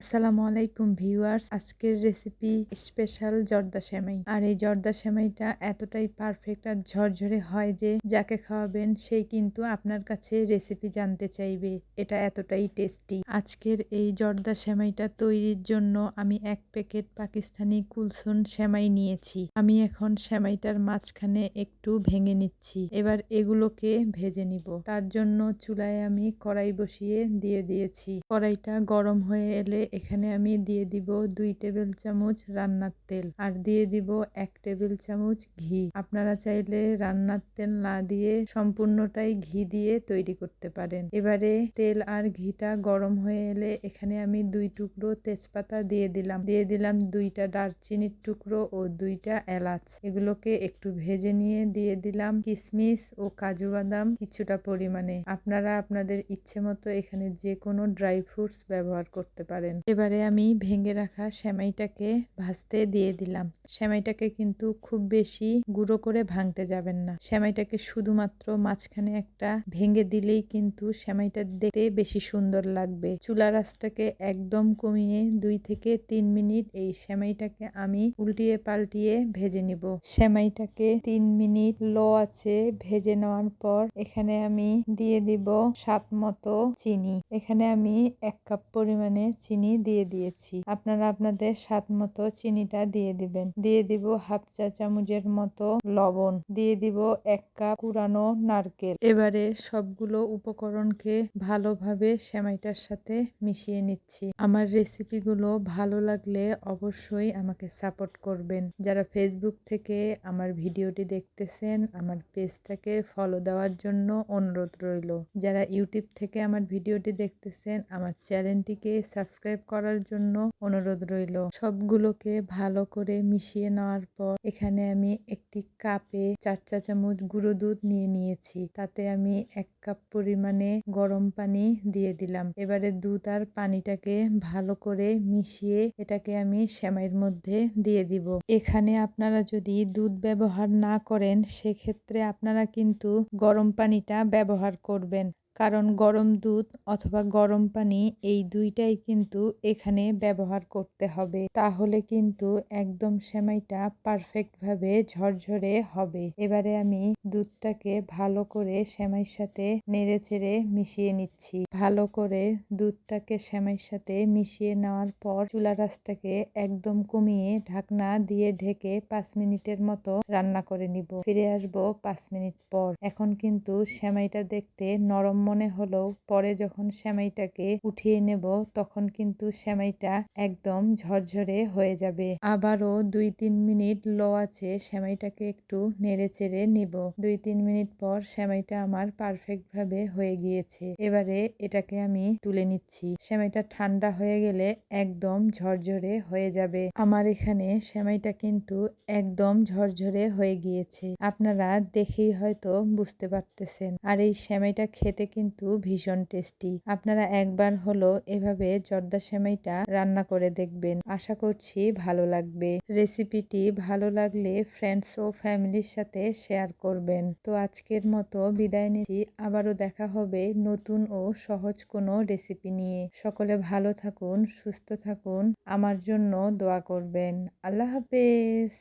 আসসালামু আলাইকুম ভিউয়ার্স, আজকের রেসিপি স্পেশাল জর্দা সেমাই। আর এই জর্দা সেমাইটা এতটাই পারফেক্ট আর ঝরঝরে হয় যে যাকে খাওয়াবেন সেই কিন্তু আপনার কাছে রেসিপি জানতে চাইবে। এটা এতটাই টেস্টি। আজকের এই জর্দা সেমাইটা তৈরির জন্য আমি 1 প্যাকেট পাকিস্তানি কুলসুন সেমাই নিয়েছি। আমি এখন সেমাইটার মাঝখানে একটু ভেঙে নিচ্ছি। এবার এগুলোকে ভেজে নিব। তার জন্য চুলায় আমি কড়াই বসিয়ে দিয়ে দিয়েছি। কড়াইটা গরম হয়ে এলে এখানে আমি দিয়ে দিব 2 টেবিল চামচ রান্নার তেল আর দিয়ে দিব 1 টেবিল চামচ ঘি। আপনারা চাইলে রান্নার তেল না দিয়ে সম্পূর্ণটাই ঘি দিয়ে তৈরি করতে পারেন। এবারে তেল আর ঘিটা গরম হয়ে এলে এখানে আমি 2 টুকরো তেজপাতা দিয়ে দিলাম 2টা দারচিনির টুকরো ও 2টা এলাচ। এগুলোকে একটু ভেজে নিয়ে দিয়ে দিলাম কিশমিশ ও কাজু বাদাম কিছুটা পরিমাণে। আপনারা আপনাদের ইচ্ছে মতো এখানে যে কোনো ড্রাই ফ্রুটস ব্যবহার করতে পারেন। এবারে আমি ভেঙে রাখা সেমাইটাকে ভাজতে দিয়ে দিলাম। সেমাইটাকে কিন্তু খুব বেশি গুঁড়ো করে ভাঙতে যাবেন না। সেমাইটাকে শুধুমাত্র মাঝখানে একটা ভেঙে দিলেই কিন্তু সেমাইটা দেখতে বেশি সুন্দর লাগবে। চুলার আঁচটাকে একদম কমিয়ে 2 থেকে 3 মিনিট এই সেমাইটাকে আমি উল্টিয়ে পাল্টিয়ে ভেজে নিব। সেমাইটাকে 3 মিনিট লো আঁচে ভেজে নেওয়ার পর এখানে আমি দিয়ে দিব স্বাদ মতো চিনি। এখানে আমি 1 কাপ পরিমাণে চিনি দিয়ে দিয়েছি। আপনারা আপনাদের স্বাদ মতো চিনিটা দিয়ে দিবেন। দিয়ে দিব হাফ চা চামচের মতো লবণ। দিয়ে দিব 1 কাপ কুড়ানো নারকেল। এবারে সবগুলো উপকরণকে ভালোভাবে সেমাইটার সাথে মিশিয়ে নিচ্ছি। আমার রেসিপিগুলো ভালো লাগলে অবশ্যই আমাকে সাপোর্ট করবেন। যারা ফেসবুক থেকে আমার ভিডিওটি দেখতেছেন আমার পেজটাকে ফলো দেওয়ার জন্য অনুরোধ রইল। যারা ইউটিউব থেকে আমার ভিডিওটি দেখতেছেন আমার চ্যানেলটিকে সাবস্ক্রাইব করার জন্য অনুরোধ রইল। সবগুলোকে ভালো করে মিশিয়ে নেওয়ার পর এখানে আমি একটি কাপে 4 চা চামচ গুঁড়ো দুধ নিয়েছি। তাতে আমি 1 কাপ পরিমাণে গরম পানি দিয়ে দিলাম। এবারে দুধ আর পানিটাকে ভালো করে মিশিয়ে এটাকে আমি সেমাইয়ের মধ্যে দিয়ে দিব। এখানে আপনারা যদি দুধ ব্যবহার না করেন সেক্ষেত্রে আপনারা কিন্তু গরম পানিটা ব্যবহার করবেন। কারণ গরম দুধ অথবা গরম পানি এই দুইটাই কিন্তু এখানে ব্যবহার করতে হবে। তাহলে কিন্তু একদম সেমাইটা পারফেক্টভাবে ঝরঝরে হবে। এবারে আমি দুধটাকে ভালো করে সেমাইয়ের সাথে নেড়েচেড়ে মিশিয়ে নিচ্ছি। ভালো করে দুধটাকে সেমাইয়ের সাথে মিশিয়ে নেওয়ার পর চুলার আঁচটাকে একদম কমিয়ে ঢাকনা দিয়ে ঢেকে 5 মিনিটের মতো রান্না করে নিব। ফিরে আসবো 5 মিনিট পর। এখন কিন্তু সেমাইটা দেখতে নরম মনে হলেও পরে যখন সেমাইটাকে উঠিয়ে নেব তখন কিন্তু সেমাইটা একদম ঝরঝরে হয়ে যাবে। আবারও 2-3 মিনিট লো আঁচে সেমাইটাকে একটু নেড়েচেড়ে নিব। 2-3 মিনিট পর সেমাইটা আমার পারফেক্টভাবে হয়ে গিয়েছে। এবারে এটাকে আমি তুলে নিচ্ছি। সেমাইটা ঠান্ডা হয়ে গেলে একদম ঝরঝরে হয়ে যাবে। আমার এখানে সেমাইটা কিন্তু একদম ঝরঝরে হয়ে গিয়েছে। আপনারা দেখেই হয়তো বুঝতে পারতেছেন। আর এই সেমাইটা খেতে কিন্তু ভীষণ টেস্টি। আপনারা একবার হলো এভাবে জর্দা সেমাইটা রান্না করে দেখবেন। আশা করছি ভালো লাগবে। রেসিপিটি ভালো লাগলে ফ্রেন্ডস ও ফ্যামিলির সাথে শেয়ার করবেন। তো আজকের মতো বিদায় নিচ্ছি। আবারও দেখা হবে নতুন ও সহজ কোনো রেসিপি নিয়ে। সকলে ভালো থাকুন, সুস্থ থাকুন। আমার জন্য দোয়া করবেন। আল্লাহ হাফেজ।